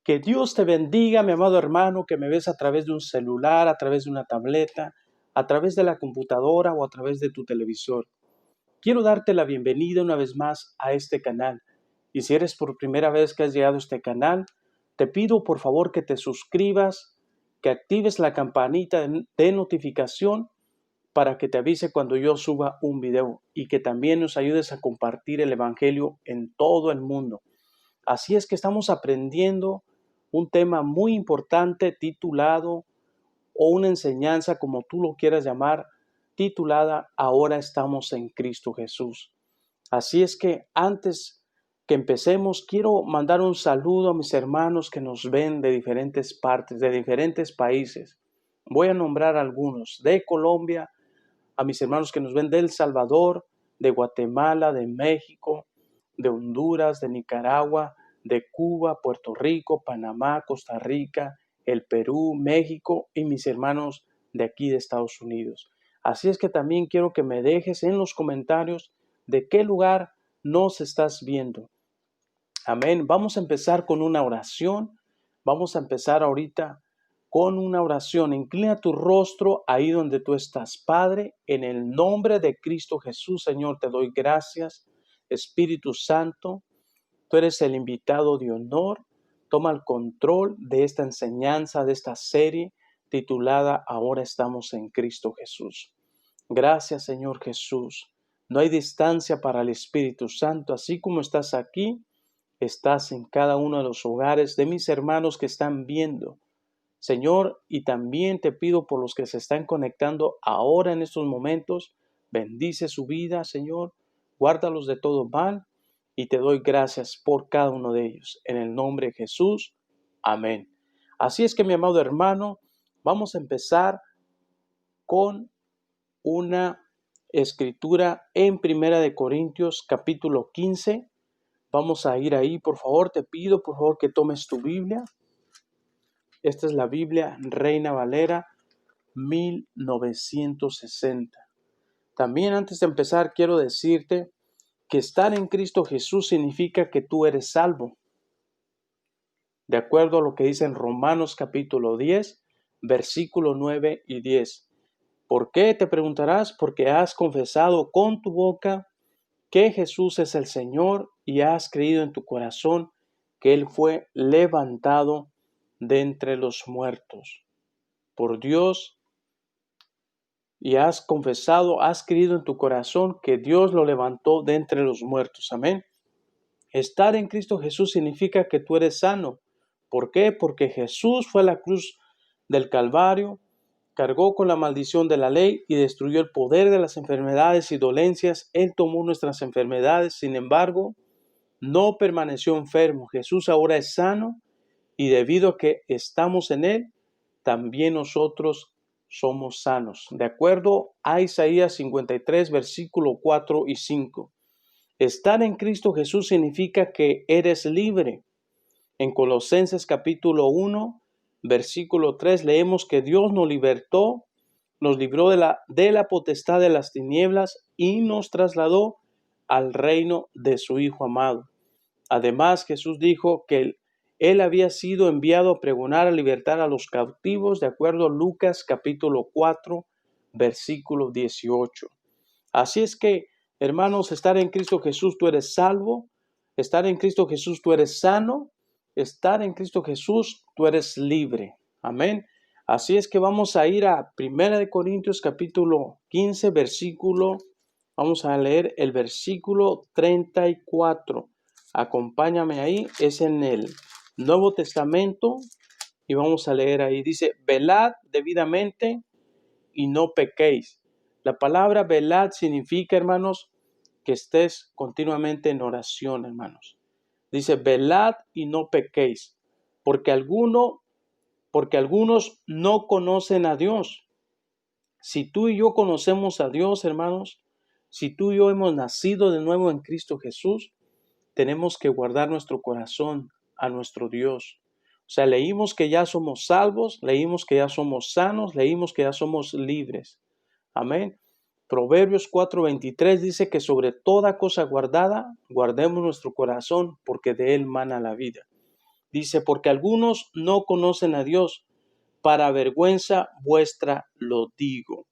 Que Dios te bendiga, mi amado hermano, que me ves a través de un celular, a través de una tableta, a través de la computadora o a través de tu televisor. Quiero darte la bienvenida una vez más a este canal. Y si eres por primera vez que has llegado a este canal, te pido por favor que te suscribas, que actives la campanita de notificación para que te avise cuando yo suba un video y que también nos ayudes a compartir el Evangelio en todo el mundo. Así es que estamos aprendiendo un tema muy importante titulado, o una enseñanza como tú lo quieras llamar, titulada Ahora estamos en Cristo Jesús. Así es que antes que empecemos, quiero mandar un saludo a mis hermanos que nos ven de diferentes partes, de diferentes países. Voy a nombrar algunos: de Colombia, a mis hermanos que nos ven de El Salvador, de Guatemala, de México, de Honduras, de Nicaragua, de Cuba, Puerto Rico, Panamá, Costa Rica, el Perú, México y mis hermanos de aquí de Estados Unidos. Así es que también quiero que me dejes en los comentarios de qué lugar nos estás viendo. Amén. Vamos a empezar con una oración. Vamos a empezar ahorita con una oración. Inclina tu rostro ahí donde tú estás. Padre, en el nombre de Cristo Jesús, Señor, te doy gracias. Espíritu Santo, tú eres el invitado de honor. Toma el control de esta enseñanza, de esta serie titulada Ahora estamos en Cristo Jesús. Gracias, Señor Jesús. No hay distancia para el Espíritu Santo. Así como estás aquí, estás en cada uno de los hogares de mis hermanos que están viendo, Señor, y también te pido por los que se están conectando ahora en estos momentos. Bendice su vida, Señor, guárdalos de todo mal y te doy gracias por cada uno de ellos. En el nombre de Jesús, amén. Así es que, mi amado hermano, vamos a empezar con una escritura en Primera de Corintios capítulo 15. Vamos a ir ahí, por favor, te pido por favor que tomes tu Biblia. Esta es la Biblia Reina Valera 1960. También antes de empezar quiero decirte que estar en Cristo Jesús significa que tú eres salvo. De acuerdo a lo que dice en Romanos capítulo 10, versículo 9 y 10. ¿Por qué? Te preguntarás. Porque has confesado con tu boca que Jesús es el Señor y has creído en tu corazón que Él fue levantado de entre los muertos por Dios, y has confesado, has creído en tu corazón que Dios lo levantó de entre los muertos. Amén. Estar en Cristo Jesús significa que tú eres sano. ¿Por qué? Porque Jesús fue a la cruz del Calvario, cargó con la maldición de la ley y destruyó el poder de las enfermedades y dolencias. Él tomó nuestras enfermedades, sin embargo, no permaneció enfermo. Jesús ahora es sano y debido a que estamos en Él, también nosotros somos sanos. De acuerdo a Isaías 53, versículo 4 y 5. Estar en Cristo Jesús significa que eres libre. En Colosenses capítulo 1, versículo 3 leemos que Dios nos libertó, nos libró de la potestad de las tinieblas y nos trasladó al reino de su Hijo amado. Además, Jesús dijo que Él había sido enviado a pregonar a libertar a los cautivos, de acuerdo a Lucas capítulo 4, versículo 18. Así es que, hermanos, estar en Cristo Jesús tú eres salvo, estar en Cristo Jesús tú eres sano, estar en Cristo Jesús tú eres libre. Amén. Así es que vamos a ir a 1 Corintios capítulo 15, vamos a leer el versículo 34. Acompáñame ahí, es en el Nuevo Testamento y vamos a leer ahí. Dice, velad debidamente y no pequéis. La palabra velad significa, hermanos, que estés continuamente en oración, hermanos. Dice, velad y no pequéis, porque algunos no conocen a Dios. Si tú y yo conocemos a Dios, hermanos, si tú y yo hemos nacido de nuevo en Cristo Jesús, tenemos que guardar nuestro corazón a nuestro Dios. O sea, leímos que ya somos salvos, leímos que ya somos sanos, leímos que ya somos libres. Amén. Proverbios 4:23 dice que sobre toda cosa guardada, guardemos nuestro corazón, porque de él mana la vida. Dice, porque algunos no conocen a Dios, para vergüenza vuestra lo digo.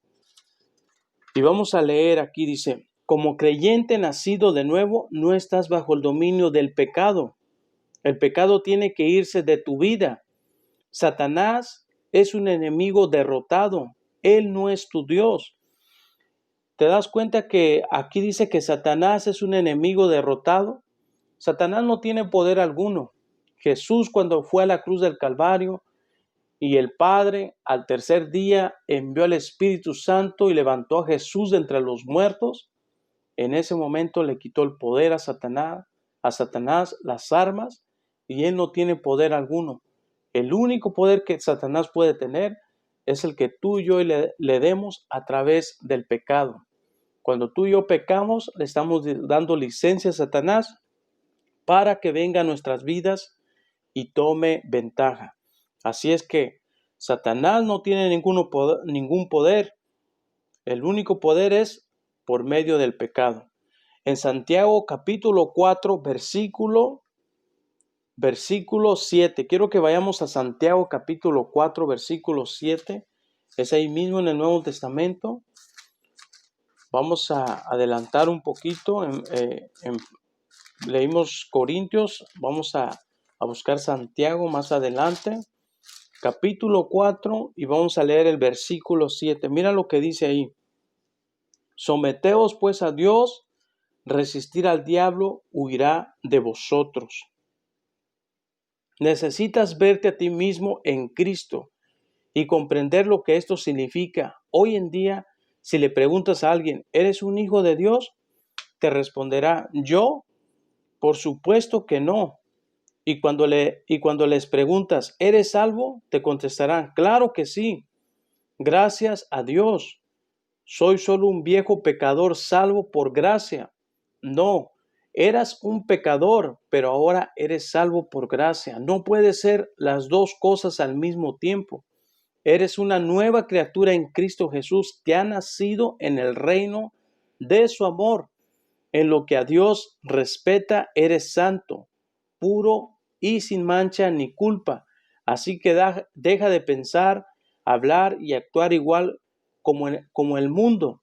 Y vamos a leer aquí, dice, como creyente nacido de nuevo, no estás bajo el dominio del pecado. El pecado tiene que irse de tu vida. Satanás es un enemigo derrotado. Él no es tu Dios. ¿Te das cuenta que aquí dice que Satanás es un enemigo derrotado? Satanás no tiene poder alguno. Jesús, cuando fue a la cruz del Calvario, y el Padre al tercer día envió al Espíritu Santo y levantó a Jesús de entre los muertos, en ese momento le quitó el poder a Satanás las armas, y él no tiene poder alguno. El único poder que Satanás puede tener es el que tú y yo le demos a través del pecado. Cuando tú y yo pecamos, le estamos dando licencia a Satanás para que venga a nuestras vidas y tome ventaja. Así es que Satanás no tiene ningún poder. El único poder es por medio del pecado. En Santiago capítulo 4, versículo 7. Quiero que vayamos a Santiago capítulo 4, versículo 7. Es ahí mismo en el Nuevo Testamento. Vamos a adelantar un poquito. Leímos Corintios. Vamos a buscar Santiago más adelante. Capítulo 4 y vamos a leer el versículo 7. Mira lo que dice ahí. Someteos pues a Dios, resistir al diablo, huirá de vosotros. Necesitas verte a ti mismo en Cristo y comprender lo que esto significa. Hoy en día, si le preguntas a alguien, ¿eres un hijo de Dios? Te responderá, ¿yo? Por supuesto que no. Y cuando les preguntas, ¿eres salvo? Te contestarán, claro que sí. Gracias a Dios. Soy solo un viejo pecador salvo por gracia. No, eras un pecador, pero ahora eres salvo por gracia. No puede ser las dos cosas al mismo tiempo. Eres una nueva criatura en Cristo Jesús que ha nacido en el reino de su amor. En lo que a Dios respeta, eres santo, puro y sin mancha ni culpa. Así que deja de pensar, hablar y actuar igual como el mundo.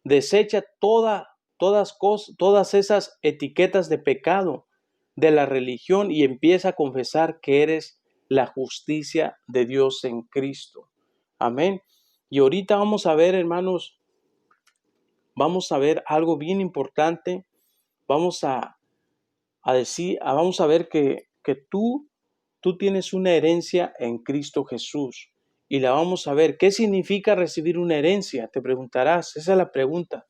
Desecha todas esas etiquetas de pecado de la religión y empieza a confesar que eres la justicia de Dios en Cristo. Amén. Y ahorita vamos a ver, hermanos, vamos a ver algo bien importante. Vamos a ver que tú tienes una herencia en Cristo Jesús. Y la vamos a ver. ¿Qué significa recibir una herencia? Te preguntarás. Esa es la pregunta.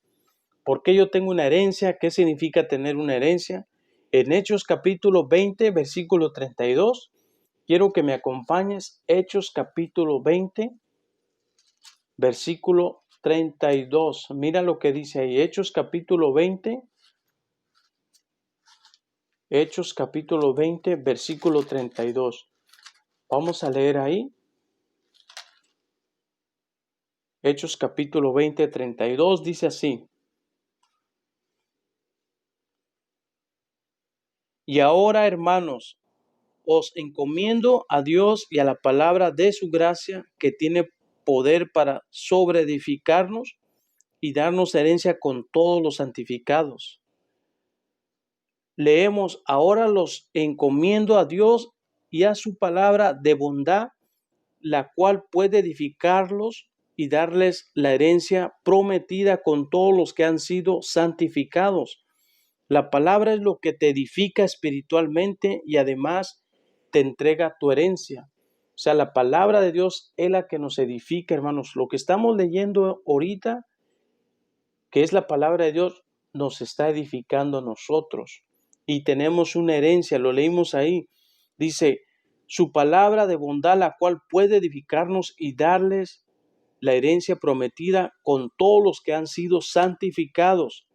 ¿Por qué yo tengo una herencia? ¿Qué significa tener una herencia? En Hechos capítulo 20, versículo 32. Quiero que me acompañes. Hechos capítulo 20, versículo 32. Mira lo que dice ahí. Hechos capítulo 20, versículo 32. Vamos a leer ahí. Hechos capítulo 20, 32 dice así. Y ahora, hermanos, os encomiendo a Dios y a la palabra de su gracia, que tiene poder para sobreedificarnos y darnos herencia con todos los santificados. Leemos, ahora los encomiendo a Dios y a su palabra de bondad, la cual puede edificarlos y darles la herencia prometida con todos los que han sido santificados. La palabra es lo que te edifica espiritualmente y además te entrega tu herencia. O sea, la palabra de Dios es la que nos edifica, hermanos. Lo que estamos leyendo ahorita, que es la palabra de Dios, nos está edificando a nosotros. Y tenemos una herencia, lo leímos ahí. Dice, su palabra de bondad, la cual puede edificarnos y darles la herencia prometida con todos los que han sido santificados.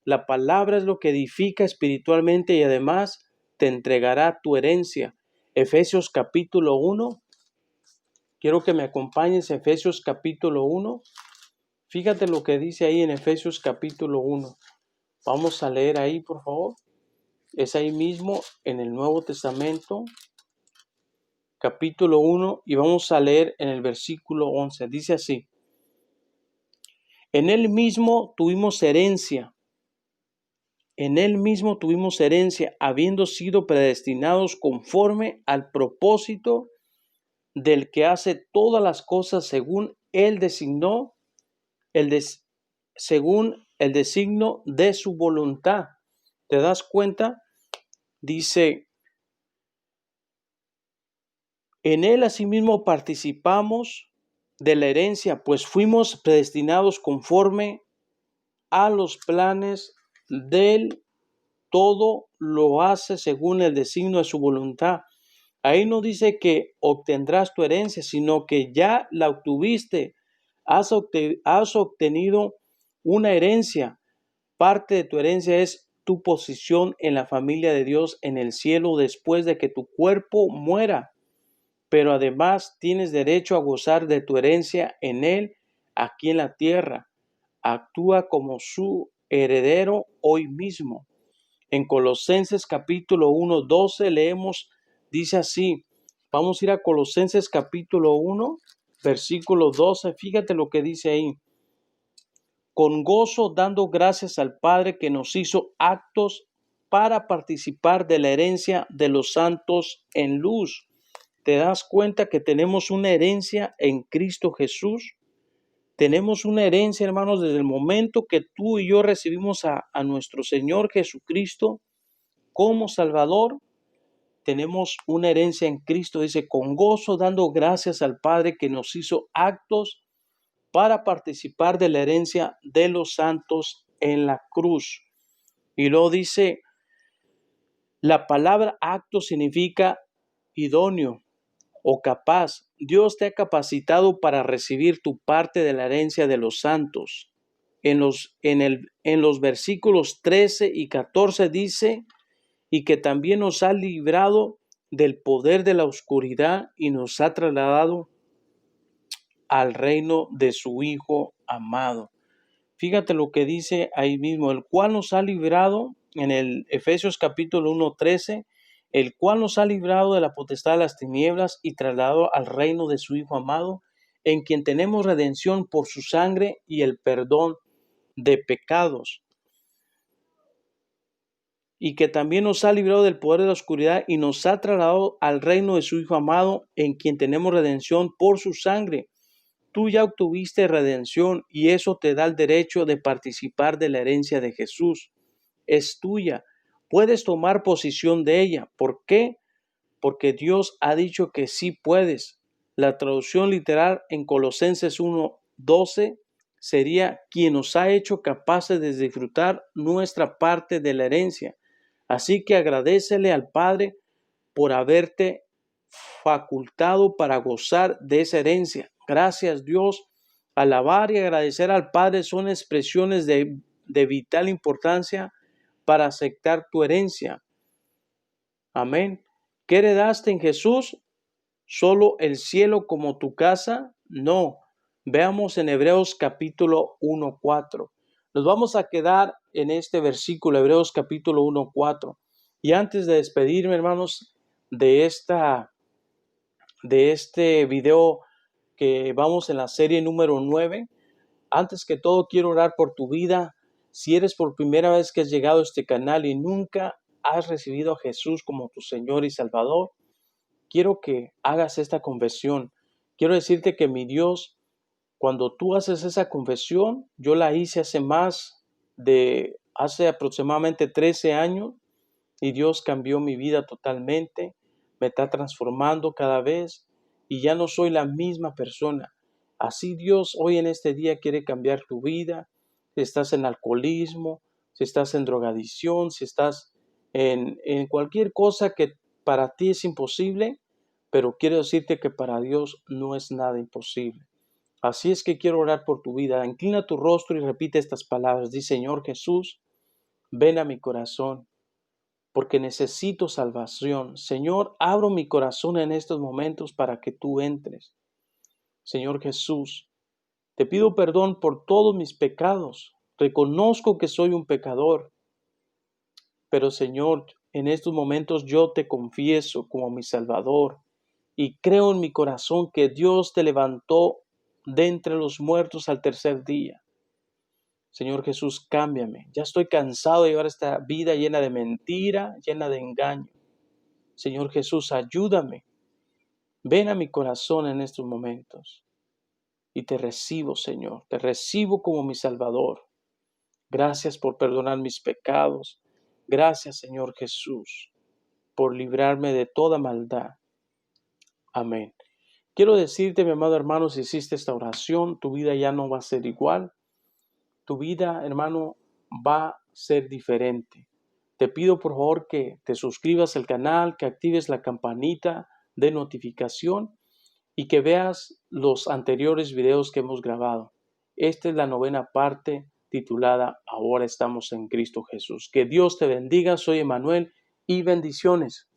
La palabra es lo que edifica espiritualmente y además te entregará tu herencia. Efesios capítulo 1. Quiero que me acompañes, Efesios capítulo 1. Fíjate lo que dice ahí en Efesios capítulo 1. Vamos a leer ahí, por favor. Es ahí mismo en el Nuevo Testamento. capítulo 1, y vamos a leer en el versículo 11. Dice así: En él mismo tuvimos herencia, habiendo sido predestinados conforme al propósito del que hace todas las cosas según él designó, según el designio de su voluntad. ¿Te das cuenta? Dice, en él asimismo participamos de la herencia, pues fuimos predestinados conforme a los planes del todo lo hace según el designio de su voluntad. Ahí no dice que obtendrás tu herencia, sino que ya la obtuviste. Has obtenido una herencia. Parte de tu herencia es tu posición en la familia de Dios en el cielo después de que tu cuerpo muera. Pero además tienes derecho a gozar de tu herencia en Él aquí en la tierra. Actúa como su heredero hoy mismo. En Colosenses capítulo 1, 12 leemos, dice así, vamos a ir a Colosenses capítulo 1, versículo 12, fíjate lo que dice ahí. Con gozo dando gracias al Padre que nos hizo aptos para participar de la herencia de los santos en luz. ¿Te das cuenta que tenemos una herencia en Cristo Jesús? Tenemos una herencia, hermanos, desde el momento que tú y yo recibimos a nuestro Señor Jesucristo como Salvador. Tenemos una herencia en Cristo, dice, con gozo dando gracias al Padre que nos hizo aptos para participar de la herencia de los santos en la cruz. Y luego dice, la palabra apto significa idóneo o capaz. Dios te ha capacitado para recibir tu parte de la herencia de los santos. En los versículos 13 y 14 dice, y que también nos ha librado del poder de la oscuridad y nos ha trasladado al reino de su Hijo amado. Fíjate lo que dice ahí mismo, el cual nos ha librado, en el Efesios capítulo 1:13, el cual nos ha librado de la potestad de las tinieblas y trasladado al reino de su Hijo amado, en quien tenemos redención por su sangre y el perdón de pecados. Y que también nos ha librado del poder de la oscuridad y nos ha trasladado al reino de su Hijo amado, en quien tenemos redención por su sangre. Tú ya obtuviste redención y eso te da el derecho de participar de la herencia de Jesús. Es tuya. Puedes tomar posición de ella. ¿Por qué? Porque Dios ha dicho que sí puedes. La traducción literal en Colosenses 1:12 sería quien nos ha hecho capaces de disfrutar nuestra parte de la herencia. Así que agradécele al Padre por haberte facultado para gozar de esa herencia. Gracias, Dios. Alabar y agradecer al Padre son expresiones de vital importancia para aceptar tu herencia. Amén. ¿Qué heredaste en Jesús? ¿Solo el cielo como tu casa? No. Veamos en Hebreos capítulo 1:4. Nos vamos a quedar en este versículo, Hebreos capítulo 1:4. Y antes de despedirme, hermanos, de este video que vamos en la serie número 9, antes que todo quiero orar por tu vida. Si eres por primera vez que has llegado a este canal y nunca has recibido a Jesús como tu Señor y Salvador, quiero que hagas esta confesión. Quiero decirte que mi Dios, cuando tú haces esa confesión, yo la hice hace aproximadamente 13 años y Dios cambió mi vida totalmente, me está transformando cada vez y ya no soy la misma persona. Así Dios hoy en este día quiere cambiar tu vida. Si estás en alcoholismo, si estás en drogadicción, si estás en cualquier cosa que para ti es imposible, pero quiero decirte que para Dios no es nada imposible. Así es que quiero orar por tu vida. Inclina tu rostro y repite estas palabras. Di, Señor Jesús, ven a mi corazón, porque necesito salvación. Señor, abro mi corazón en estos momentos para que tú entres. Señor Jesús, te pido perdón por todos mis pecados. Reconozco que soy un pecador, pero Señor, en estos momentos yo te confieso como mi Salvador y creo en mi corazón que Dios te levantó de entre los muertos al tercer día. Señor Jesús, cámbiame. Ya estoy cansado de llevar esta vida llena de mentira, llena de engaño. Señor Jesús, ayúdame. Ven a mi corazón en estos momentos y te recibo, Señor. Te recibo como mi Salvador. Gracias por perdonar mis pecados. Gracias, Señor Jesús, por librarme de toda maldad. Amén. Quiero decirte, mi amado hermano, si hiciste esta oración, tu vida ya no va a ser igual. Tu vida, hermano, va a ser diferente. Te pido por favor que te suscribas al canal, que actives la campanita de notificación y que veas los anteriores videos que hemos grabado. Esta es la 9ª parte titulada Ahora estamos en Cristo Jesús. Que Dios te bendiga. Soy Emanuel y bendiciones.